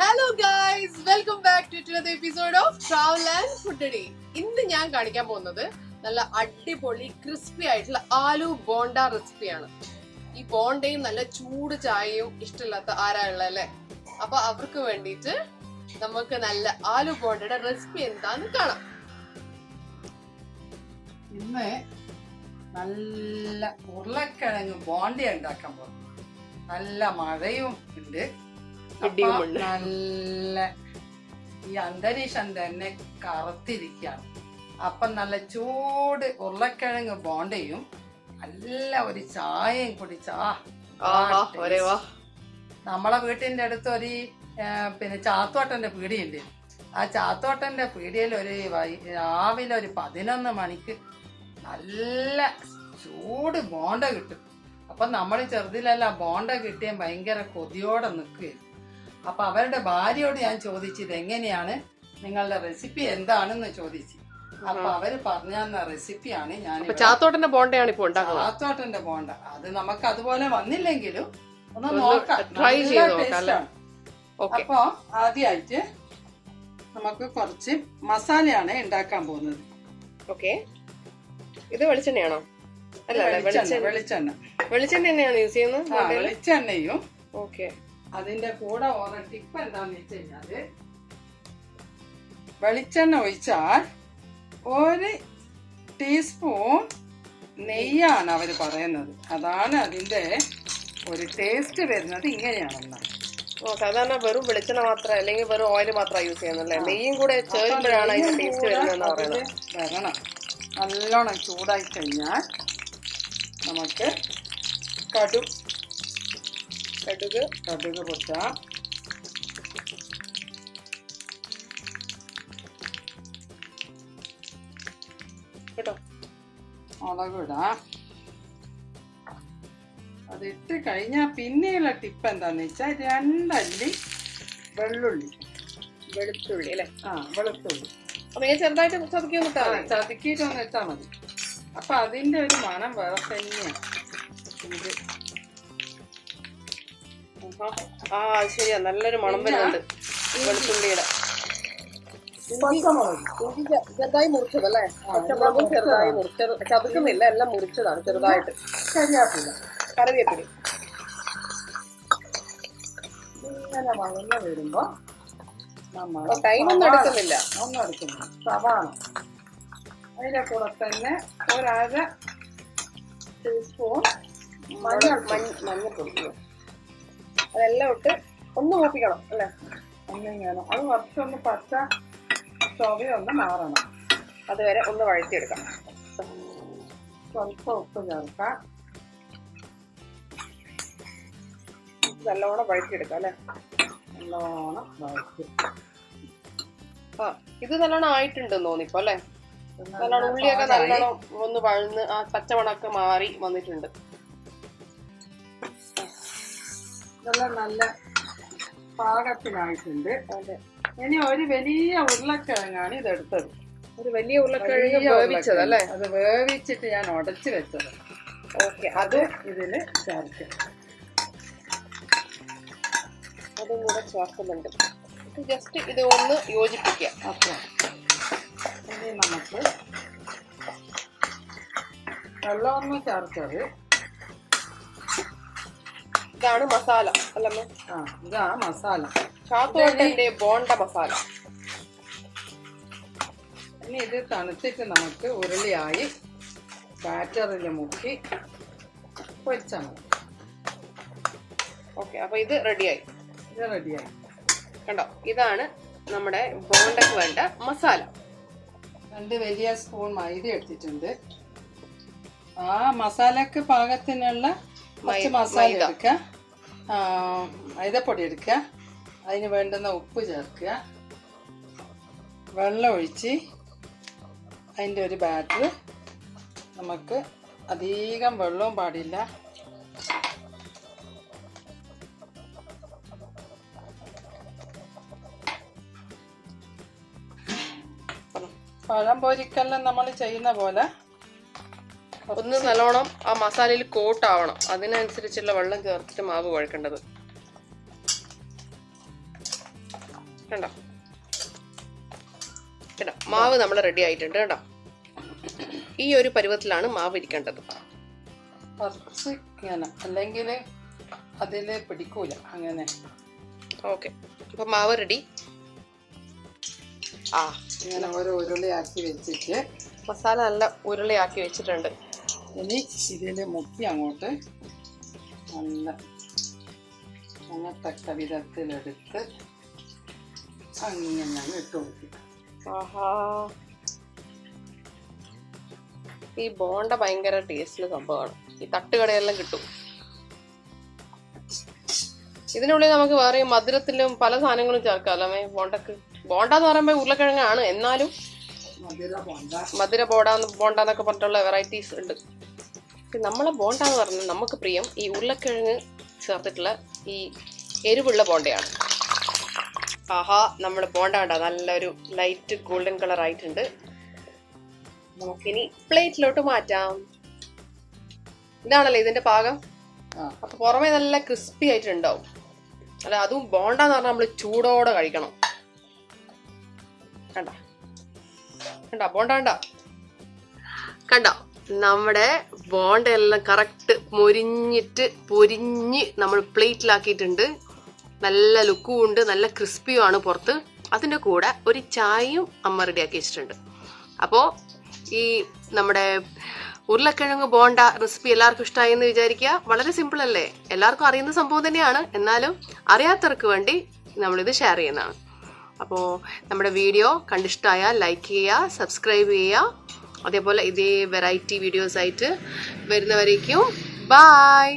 Hello guys, welcome back to another episode of Travel and Food Today. ഇന്ന് ഞാൻ കാണിക്കാൻ പോകുന്നത് നല്ല അടിപൊളി ക്രിസ്പി ആയിട്ടുള്ള ആലു ബോണ്ട റെസിപ്പിയാണ്. ഈ ബോണ്ടയും നല്ല ചൂട് ചായയും ഇഷ്ടമില്ലാത്ത ആരാളല്ലേ? അപ്പൊ അവർക്ക് വേണ്ടിയിട്ട് നമുക്ക് നല്ല ആലു ബോണ്ടയുടെ റെസിപ്പി എന്താന്ന് കാണാം. ഇന്ന് നല്ല ഉരുളക്കിഴങ്ങ് ബോണ്ട ഉണ്ടാക്കാൻ പോകും. നല്ല മഴയും ഉണ്ട്, നല്ല ഈ അന്തരീക്ഷം തന്നെ കറുത്തിരിക്കുകയാണ്. അപ്പം നല്ല ചൂട് ഉരുളക്കിഴങ്ങ് ബോണ്ടയും നല്ല ഒരു ചായയും കുടിച്ചാ. നമ്മളെ വീട്ടിന്റെ അടുത്ത് ഒരു പിന്നെ ചാത്തോട്ടന്റെ പീടിയുണ്ട്. ആ ചാത്തോട്ടന്റെ പീടിയിൽ രാവിലെ ഒരു 11 മണിക്ക് നല്ല ചൂട് ബോണ്ട കിട്ടും. അപ്പൊ നമ്മൾ ചെറുതിലെല്ലാം ബോണ്ട കിട്ടിയ ഭയങ്കര കൊതിയോടെ നിൽക്കുകയും. അപ്പൊ അവരുടെ ഭാര്യയോട് ഞാൻ ചോദിച്ചു ഇതെങ്ങനെയാണ് നിങ്ങളുടെ റെസിപ്പി എന്താണെന്ന് ചോദിച്ചു. അപ്പൊ അവര് പറഞ്ഞു തന്ന റെസിപ്പിയാണ് ഞാൻ. ചാത്തോട്ടന്റെ ബോണ്ടയാണ് ഇപ്പൊ ചാത്തോട്ടന്റെ ബോണ്ട. അത് നമുക്ക് അതുപോലെ വന്നില്ലെങ്കിലും ഒന്ന് നോക്കാം. അപ്പൊ ആദ്യമായിട്ട് നമുക്ക് കുറച്ച് മസാലയാണ് ഉണ്ടാക്കാൻ പോകുന്നത്. ഓക്കെ, ഇത് വെളിച്ചെണ്ണയാണോ? വെളിച്ചെണ്ണയാണ് യൂസ് ചെയ്യുന്നത്. വെളിച്ചെണ്ണയും ഓക്കെ. അതിന്റെ കൂടെ ഓരോ ടിപ്പ് എന്താന്ന് വെച്ച് കഴിഞ്ഞാല്, വെളിച്ചെണ്ണ ഒഴിച്ചാൽ 1 ടീസ്പൂൺ നെയ്യാണ് അവര് പറയുന്നത്. അതാണ് അതിന്റെ ഒരു ടേസ്റ്റ് വരുന്നത്. ഇങ്ങനെയാണെന്നാണ്. സാധാരണ വെറും വെളിച്ചെണ്ണ മാത്രം അല്ലെങ്കിൽ വെറും ഓയിൽ മാത്രം യൂസ് ചെയ്യുന്നല്ലേ? നെയ്യും കൂടെ ചേരുമ്പോഴാണ് അതിന്റെ ടേസ്റ്റ് വരുന്നതെന്ന് പറയുന്നത്. വരണം. നല്ലോണം ചൂടായി കഴിഞ്ഞാൽ നമുക്ക് കടുക് പൊട്ടാം. കേട്ടോ, മുളക് ഇടാം. അതിട്ട് കഴിഞ്ഞാൽ പിന്നെയുള്ള ടിപ്പ് എന്താന്ന് വെച്ചാൽ 2 അല്ലി വെളുത്തുള്ളി അല്ലേ? വെളുത്തുള്ളി അപ്പൊ ഞാൻ ചെറുതായിട്ട് ചതുക്കിയിട്ടൊന്ന് ഇട്ടാൽ മതി. അപ്പൊ അതിന്റെ ഒരു മണം വേറെ തന്നെയാണ്. ഇത് ശരിയാ, നല്ലൊരു മണം വരുന്നുണ്ട് വെളുത്തുള്ളിയുടെ. ചെറുതായി മുറിച്ചതല്ലേ? പച്ചമുളകും ചെറുതായി മുറിച്ചത്, ചതുക്കുന്നില്ല, എല്ലാം മുറിച്ചതാണ് ചെറുതായിട്ട്. കറിവേപ്പില ഇങ്ങനെ വളർന്നു വരുമ്പോ ടൈമൊന്നും എടുക്കുന്നില്ല. സവാള അതിന്റെ കൂടെ തന്നെ 1/2 ടീസ്പൂൺ മഞ്ഞൾപ്പൊടി, അതെല്ലാം ഇട്ട് ഒന്ന് മൂപ്പിക്കണം അല്ലേ? ഒന്നിങ്ങനെ അത് കുറച്ചൊന്ന് പച്ച ചൊവയൊന്ന് മാറണം. അതുവരെ ഒന്ന് വഴറ്റിയെടുക്കാം. സ്വല്പം ഉപ്പ് ചേർക്കാം. നല്ലോണം വഴറ്റിയെടുക്കാം അല്ലേ? നല്ലോണം വഴറ്റി. ഇത് നല്ലോണം ആയിട്ടുണ്ടെന്ന് തോന്നിപ്പോ അല്ലേ? നല്ലോണം ഉള്ളിയൊക്കെ നല്ലോണം ഒന്ന് വഴന്ന് ആ പച്ചമണൊക്കെ മാറി വന്നിട്ടുണ്ട്. ഇതെല്ലാം നല്ല പാകത്തിനായിട്ടുണ്ട്. അതെ. ഇനി ഒരു വലിയ ഉരുളക്കിഴങ്ങാണ് ഇതെടുത്തത്. ഒരു വലിയ ഉരുളക്കിഴങ്ങ് വേവിച്ചത് അല്ലേ? അത് വേവിച്ചിട്ട് ഞാൻ ഉടച്ചു വെച്ചത്. ഓക്കെ, അത് ഇതില് ചേർക്കാം. അതും കൂടെ ചേർക്കുന്നുണ്ട്. ജസ്റ്റ് ഇത് ഒന്ന് യോജിപ്പിക്കുക. അപ്പൊ ഇനി നമുക്ക് വെള്ളമൊന്ന് ചേർത്തത്. ഇതാണ് മസാല അല്ലമ്മ? ഇതാണ് മസാല, ചാത്തോട്ടന്റെ ബോണ്ട മസാല. ഇനി ഇത് തണുത്തിട്ട് നമുക്ക് ഉരുളിയായി ബാറ്ററിൽ മുക്കി പൊരിച്ചാൽ മതി. ഓക്കെ, അപ്പൊ ഇത് റെഡിയായി. കണ്ടോ, ഇതാണ് നമ്മുടെ ബോണ്ടക്ക് വേണ്ട മസാല. 2 വലിയ സ്പൂൺ മൈദ എടുത്തിട്ടുണ്ട്. ആ മസാലക്ക് പാകത്തിനുള്ള മസാല എടുക്കുക, മൈദപ്പൊടി എടുക്കുക, അതിന് വേണ്ടുന്ന ഉപ്പ് ചേർക്കുക, വെള്ളം ഒഴിച്ച് അതിൻ്റെ ഒരു ബാറ്റർ. നമുക്ക് അധികം വെള്ളവും പാടില്ല. പഴം പൊരിക്കെല്ലാം നമ്മൾ ചെയ്യുന്ന പോലെ ഒന്ന് നല്ലോണം ആ മസാലയിൽ കോട്ടാവണം. അതിനനുസരിച്ചുള്ള വെള്ളം ചേർത്തിട്ട് മാവ് കുഴക്കേണ്ടത്. കണ്ടോ കേട്ടോ, മാവ് നമ്മൾ റെഡി ആയിട്ടുണ്ട് കേട്ടോ. ഈ ഒരു പരുവത്തിലാണ് മാവ് ഇരിക്കേണ്ടത്. കുറച്ച് ഇങ്ങനെ, അല്ലെങ്കിൽ അതിൽ പിടിക്കൂല അങ്ങനെ. ഓക്കെ, അപ്പം മാവ് റെഡി. ആ ഇങ്ങനെ ഓരോ ഉരുളിയാക്കി വെച്ചിട്ട് മസാല നല്ല ഉരുളിയാക്കി വെച്ചിട്ടുണ്ട്. ഇനി ഇതിൽ മുക്കി അങ്ങോട്ട് നല്ല അങ്ങനത്തക്ക വിധത്തിലെടുത്ത് അങ്ങനെ ഇട്ട് നോക്കി. ആഹാ, ഈ ബോണ്ട ഭയങ്കര ടേസ്റ്റില് സംഭവമാണ്. ഈ തട്ടുകടയെല്ലാം കിട്ടും. ഇതിനുള്ളിൽ നമുക്ക് വേറെ മധുരത്തിലും പല സാധനങ്ങളും ചേർക്കാമല്ലോ ബോണ്ടക്ക്. ബോണ്ട എന്ന് പറയുമ്പോൾ ഉരുളക്കിഴങ്ങാണ്, എന്നാലും മധുര ബോണ്ട എന്നൊക്കെ പറഞ്ഞിട്ടുള്ള വെറൈറ്റീസ് ഉണ്ട്. നമ്മളെ ബോണ്ട എന്ന് പറഞ്ഞാൽ നമുക്ക് പ്രിയം ഈ ഉരുളക്കിഴങ്ങ് ചേർത്തിട്ടുള്ള ഈ എരിവുള്ള ബോണ്ടയാണ്. ആഹാ, നമ്മുടെ ബോണ്ട കണ്ട നല്ലൊരു ലൈറ്റ് ഗോൾഡൻ കളർ ആയിട്ടുണ്ട്. നമുക്കിനി പ്ലേറ്റിലോട്ട് മാറ്റാം. ഇതാണല്ലോ ഇതിന്റെ പാകം. അപ്പൊ പുറമേ നല്ല ക്രിസ്പി ആയിട്ടുണ്ടാവും. അല്ല, അതും ബോണ്ട എന്ന് പറഞ്ഞാൽ നമ്മൾ ചൂടോടെ കഴിക്കണം. കണ്ട കണ്ട ബോണ്ട കണ്ടോ, നമ്മുടെ ബോണ്ട എല്ലാം കറക്റ്റ് പൊരിഞ്ഞ് നമ്മൾ പ്ലേറ്റിലാക്കിയിട്ടുണ്ട്. നല്ല ലുക്കും ഉണ്ട്, നല്ല ക്രിസ്പിയും ആണ് പുറത്ത്. അതിൻ്റെ കൂടെ ഒരു ചായയും അമ്മ റെഡിയാക്കി വെച്ചിട്ടുണ്ട്. അപ്പോൾ ഈ നമ്മുടെ ഉരുളക്കിഴങ്ങ് ബോണ്ട റെസിപ്പി എല്ലാവർക്കും ഇഷ്ടമായി എന്ന് വിചാരിക്കുക. വളരെ സിമ്പിൾ അല്ലേ, എല്ലാവർക്കും അറിയുന്ന സംഭവം തന്നെയാണ്. എന്നാലും അറിയാത്തവർക്ക് വേണ്ടി നമ്മളിത് ഷെയർ ചെയ്യുന്നതാണ്. അപ്പോൾ നമ്മുടെ വീഡിയോ കണ്ടിഷ്ടമായാൽ ലൈക്ക് ചെയ്യുക, സബ്സ്ക്രൈബ് ചെയ്യുക. അതേപോലെ ഇതേ വെറൈറ്റി വീഡിയോസ് ആയിട്ട് വരുന്നവരേക്കും ബായ്.